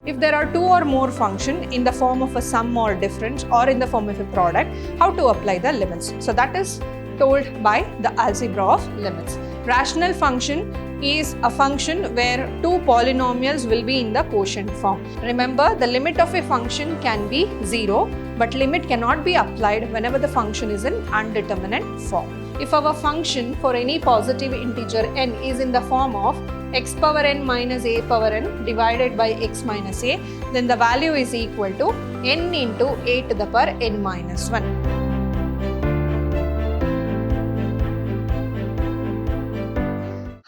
if there are two or more functions in the form of a sum or difference or in the form of a product, how to apply the limits. So that is told by the algebra of limits. Rational function is a function where two polynomials will be in the quotient form. Remember, the limit of a function can be 0, but limit cannot be applied whenever the function is in undeterminate form. If our function for any positive integer n is in the form of x power n minus a power n divided by x minus a, then the value is equal to n into a to the power n minus 1.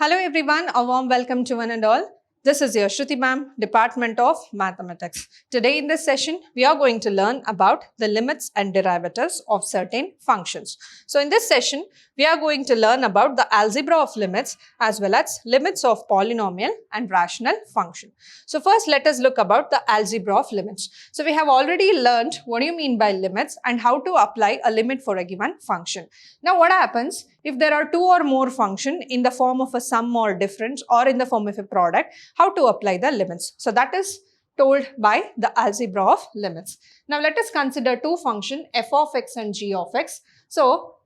Hello everyone, a warm welcome to one and all. This is your Shruti ma'am, Department of Mathematics. Today in this session, we are going to learn about the limits and derivatives of certain functions. So in this session, we are going to learn about the algebra of limits as well as limits of polynomial and rational function. So first, let us look about the algebra of limits. So we have already learned what do you mean by limits and how to apply a limit for a given function. Now what happens if there are two or more functions in the form of a sum or difference or in the form of a product, how to apply the limits? So that is told by the algebra of limits. Now let us consider two functions f of x and g of x. So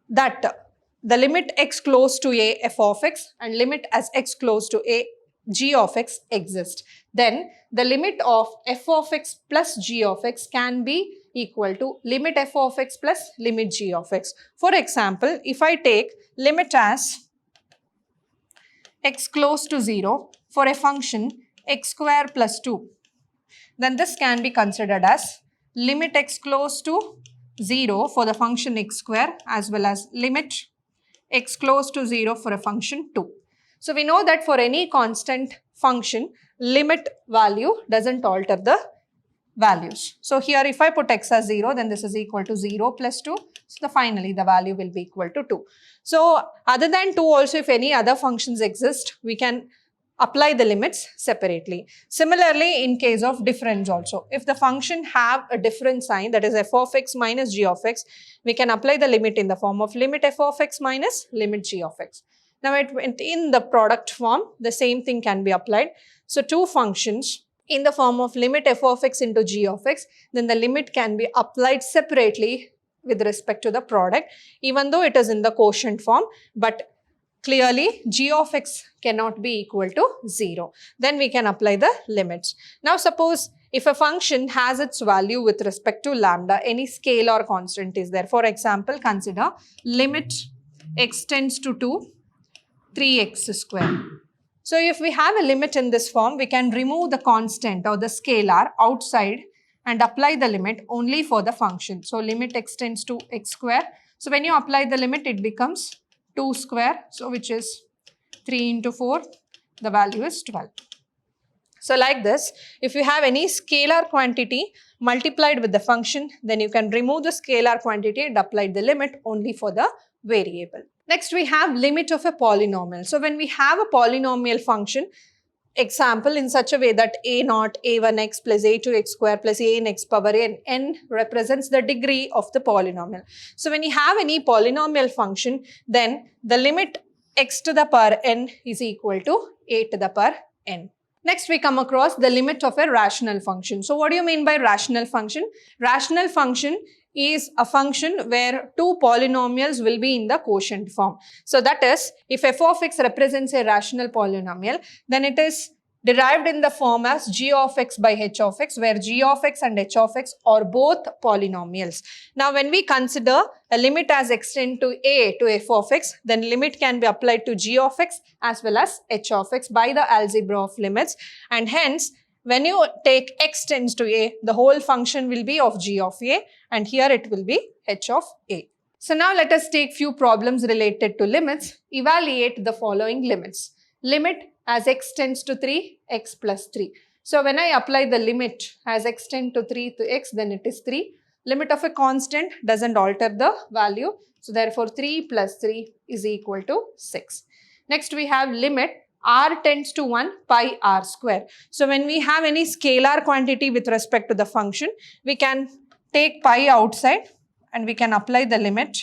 that the limit x close to a f of x and limit as x close to a g of x exist. Then the limit of f of x plus g of x can be equal to limit f of x plus limit g of x. For example, if I take limit as x close to 0 for a function x square plus 2, then this can be considered as limit x close to 0 for the function x square as well as limit x close to 0 for a function 2. So we know that for any constant function, limit value doesn't alter the values. So here if I put x as 0, then this is equal to 0 plus 2. So finally the value will be equal to 2. So other than 2 also, if any other functions exist, we can apply the limits separately. Similarly, in case of difference also, if the function have a different sign, that is f of x minus g of x, we can apply the limit in the form of limit f of x minus limit g of x. Now in the product form, the same thing can be applied. So two functions in the form of limit f of x into g of x, then the limit can be applied separately with respect to the product, even though it is in the quotient form, but clearly g of x cannot be equal to 0. Then we can apply the limits. Now suppose if a function has its value with respect to lambda, any scalar constant is there. For example, consider limit x tends to 2, 3x square. So if we have a limit in this form, we can remove the constant or the scalar outside and apply the limit only for the function. So limit x tends to x square. So when you apply the limit, it becomes 2 square. So which is 3 into 4, the value is 12. So like this, if you have any scalar quantity multiplied with the function, then you can remove the scalar quantity and apply the limit only for the variable. Next, we have limit of a polynomial. So when we have a polynomial function, example in such a way that a naught a1x plus a2x square plus a in x power n represents the degree of the polynomial. So when you have any polynomial function, then the limit x to the power n is equal to a to the power n. Next, we come across the limit of a rational function. So what do you mean by rational function? Rational function is a function where two polynomials will be in the quotient form. So that is, if f of x represents a rational polynomial, then it is derived in the form as g of x by h of x, where g of x and h of x are both polynomials. Now when we consider a limit as x tends to a to f of x, then limit can be applied to g of x as well as h of x by the algebra of limits, and hence when you take x tends to a, the whole function will be of g of a, and here it will be h of a. So now let us take few problems related to limits. Evaluate the following limits. Limit as x tends to 3, x plus 3. So when I apply the limit as x tends to 3 to x, then it is 3. Limit of a constant doesn't alter the value. So therefore 3 plus 3 is equal to 6. Next we have limit r tends to 1 pi r square. So when we have any scalar quantity with respect to the function, we can take pi outside and we can apply the limit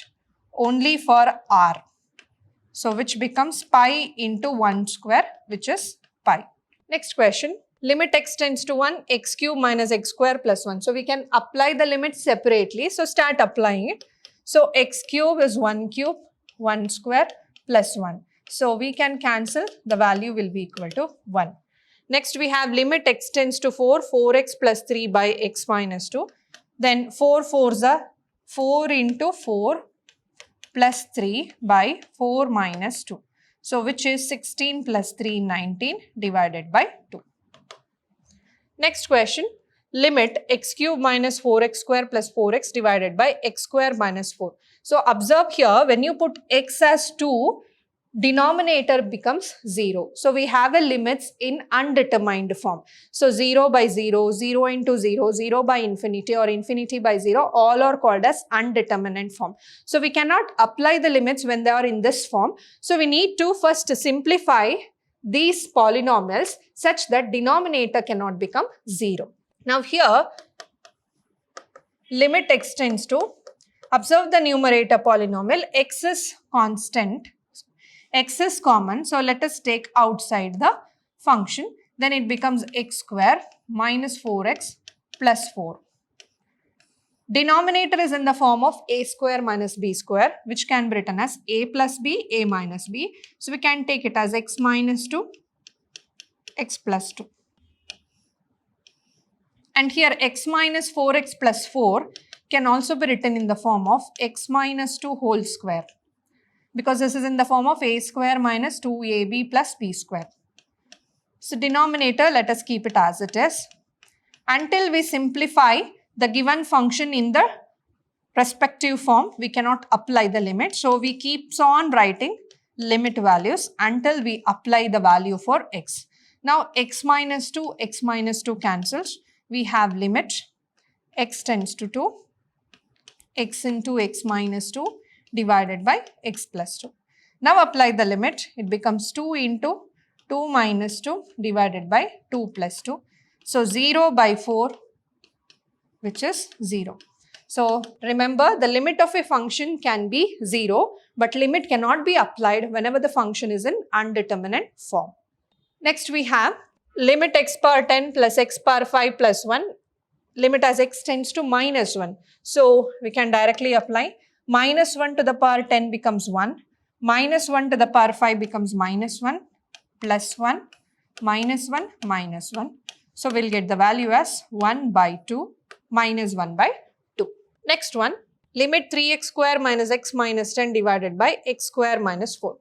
only for r. So which becomes pi into 1 square, which is pi. Next question. limit x tends to 1, x cube minus x square plus 1. So we can apply the limit separately. So start applying it. So x cube is 1 cube, 1 square plus 1. So we can cancel, the value will be equal to 1. Next we have limit x tends to 4, 4x plus 3 by x minus 2. Then 4 4s are 4 into 4 plus 3 by 4 minus 2. So which is 16 plus 3, 19 divided by 2. Next question, limit x cube minus 4x square plus 4x divided by x square minus 4. So observe here, when you put x as 2, denominator becomes 0. So we have a limits in undetermined form. So 0 by 0, 0 into 0, 0 by infinity or infinity by 0, all are called as undeterminate form. So we cannot apply the limits when they are in this form. So we need to first simplify these polynomials such that denominator cannot become 0. Now here, limit x tends to, observe the numerator polynomial, x is constant, x is common. So let us take outside the function. Then it becomes x square minus 4x plus 4. Denominator is in the form of a square minus b square, which can be written as a plus b, a minus b. So we can take it as x minus 2, x plus 2. And here x minus 4x plus 4 can also be written in the form of x minus 2 whole square, because this is in the form of a square minus 2ab plus b square. So denominator, let us keep it as it is. Until we simplify the given function in the respective form, we cannot apply the limit. So we keeps on writing limit values until we apply the value for x. Now x minus 2 cancels. We have limit x tends to 2, x into x minus 2 divided by x plus 2. Now apply the limit. It becomes 2 into 2 minus 2 divided by 2 plus 2. So 0 by 4, which is 0. So remember, the limit of a function can be 0, but limit cannot be applied whenever the function is in undeterminate form. Next we have limit x power 10 plus x power 5 plus 1. Limit as x tends to minus 1. So we can directly apply. Minus 1 to the power 10 becomes 1. Minus 1 to the power 5 becomes minus 1. Plus 1. Minus 1. Minus 1. So we'll get the value as 1 by 2 minus 1 by 2. Next one. Limit 3x square minus x minus 10 divided by x square minus 4.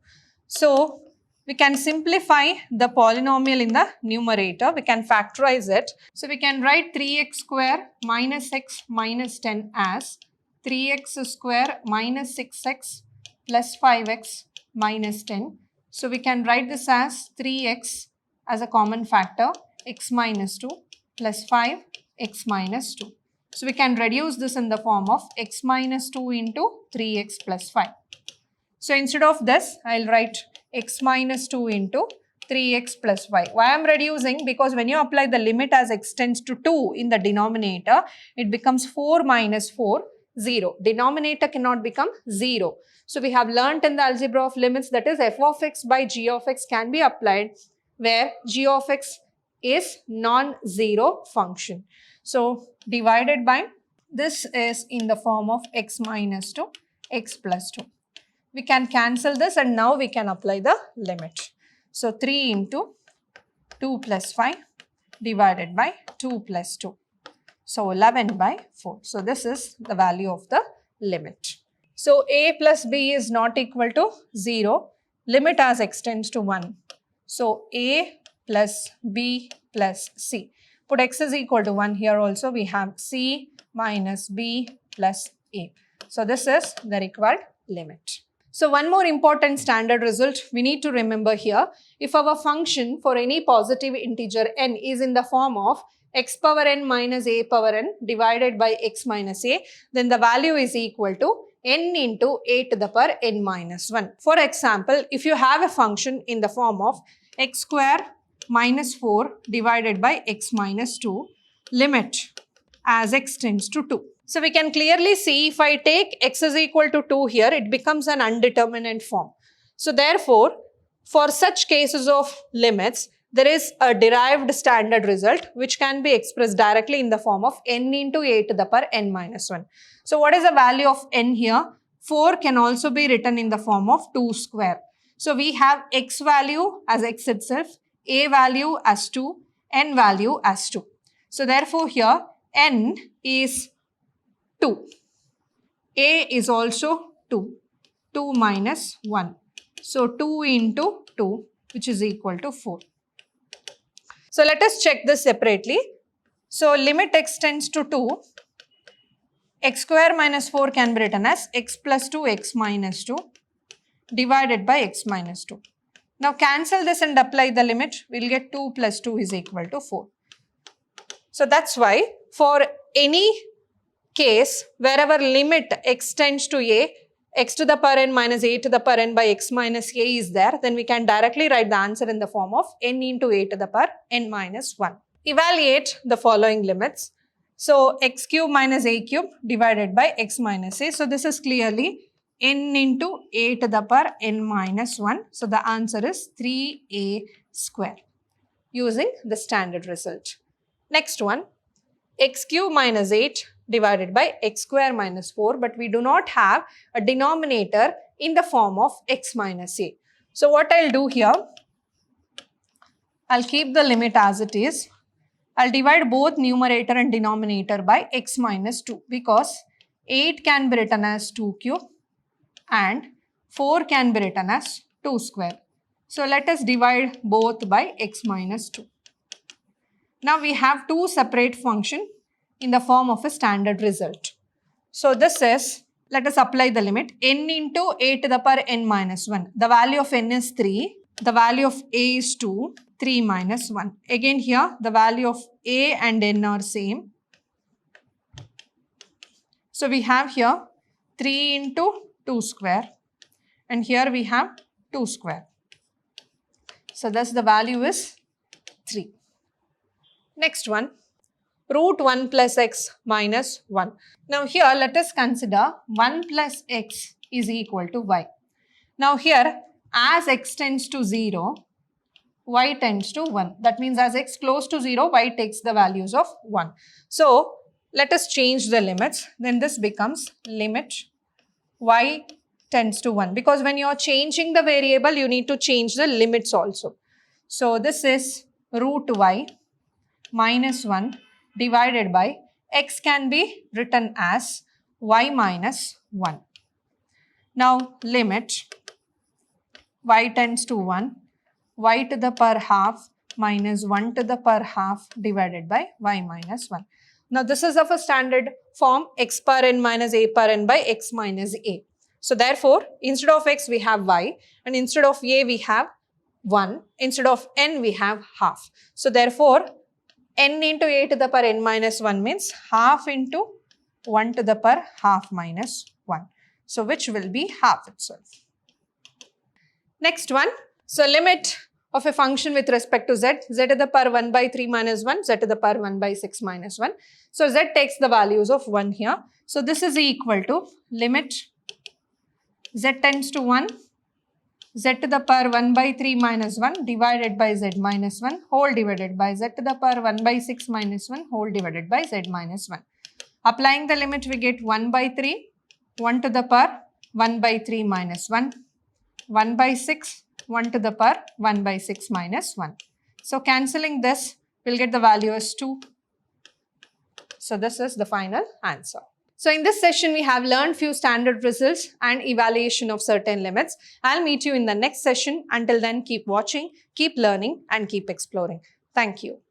So we can simplify the polynomial in the numerator. We can factorize it. So we can write 3x square minus x minus 10 as 3x square minus 6x plus 5x minus 10. So we can write this as 3x as a common factor, x minus 2 plus 5, x minus 2. So we can reduce this in the form of x minus 2 into 3x plus 5. So instead of this, I'll write x minus 2 into 3x plus 5. Why I'm reducing? Because when you apply the limit as x tends to 2 in the denominator, it becomes 4 minus 4, 0. Denominator cannot become 0. So we have learnt in the algebra of limits, that is f of x by g of x can be applied where g of x is non-zero function. So divided by, this is in the form of x minus 2, x plus 2. We can cancel this and now we can apply the limit. So 3 into 2 plus 5 divided by 2 plus 2. So 11 by 4. So this is the value of the limit. So a plus b is not equal to 0. Limit as x tends to 1. So a plus b plus c. Put x is equal to 1 here also. We have c minus b plus a. So this is the required limit. So one more important standard result we need to remember here. If our function for any positive integer n is in the form of x power n minus a power n divided by x minus a, then the value is equal to n into a to the power n minus 1. For example, if you have a function in the form of x square minus 4 divided by x minus 2, limit as x tends to 2. So we can clearly see if I take x is equal to 2 here, it becomes an undeterminate form. So therefore, for such cases of limits, there is a derived standard result which can be expressed directly in the form of n into a to the power n minus 1. So what is the value of n here? 4 can also be written in the form of 2 square. So we have x value as x itself, a value as 2, n value as 2. So therefore here n is 2. A is also 2. 2 minus 1. So 2 into 2, which is equal to 4. So let us check this separately. So limit x tends to 2. X square minus 4 can be written as x plus 2 x minus 2 divided by x minus 2. Now cancel this and apply the limit. We will get 2 plus 2 is equal to 4. So that's why for any case wherever limit x tends to a, x to the power n minus a to the power n by x minus a is there, then we can directly write the answer in the form of n into a to the power n minus 1. Evaluate the following limits. So x cube minus a cube divided by x minus a. So this is clearly n into a to the power n minus 1. So the answer is 3a square using the standard result. Next one, x cube minus 8 divided by x square minus 4, but we do not have a denominator in the form of x minus a. So what I'll do here, I'll keep the limit as it is. I'll divide both numerator and denominator by x minus 2 because 8 can be written as 2 cube and 4 can be written as 2 square. So let us divide both by x minus 2. Now we have two separate functions in the form of a standard result. So this is, let us apply the limit, n into a to the power n minus 1. The value of n is 3, the value of a is 2, 3 minus 1. Again here the value of a and n are same. So we have here 3 into 2 square and here we have 2 square. So thus the value is 3. Next one, root 1 plus x minus 1. Now here let us consider 1 plus x is equal to y. Now here as x tends to 0, y tends to 1. That means as x close to 0, y takes the values of 1. So let us change the limits. Then this becomes limit y tends to 1. Because when you are changing the variable, you need to change the limits also. So this is root y minus 1 divided by x can be written as y minus 1. Now limit y tends to 1, y to the power half minus 1 to the power half divided by y minus 1. Now this is of a standard form x power n minus a power n by x minus a. So therefore instead of x we have y and instead of a we have 1, instead of n we have half. So therefore n into a to the power n minus 1 means half into 1 to the power half minus 1. So which will be half itself. Next one. So limit of a function with respect to z, z to the power 1 by 3 minus 1, z to the power 1 by 6 minus 1. So z takes the values of 1 here. So this is equal to limit z tends to 1, z to the power 1 by 3 minus 1 divided by z minus 1 whole divided by z to the power 1 by 6 minus 1 whole divided by z minus 1. Applying the limit we get 1 by 3, 1 to the power 1 by 3 minus 1, 1 by 6, 1 to the power 1 by 6 minus 1. So cancelling this, we'll get the value as 2. So this is the final answer. So in this session, we have learned few standard results and evaluation of certain limits. I'll meet you in the next session. Until then, keep watching, keep learning and keep exploring. Thank you.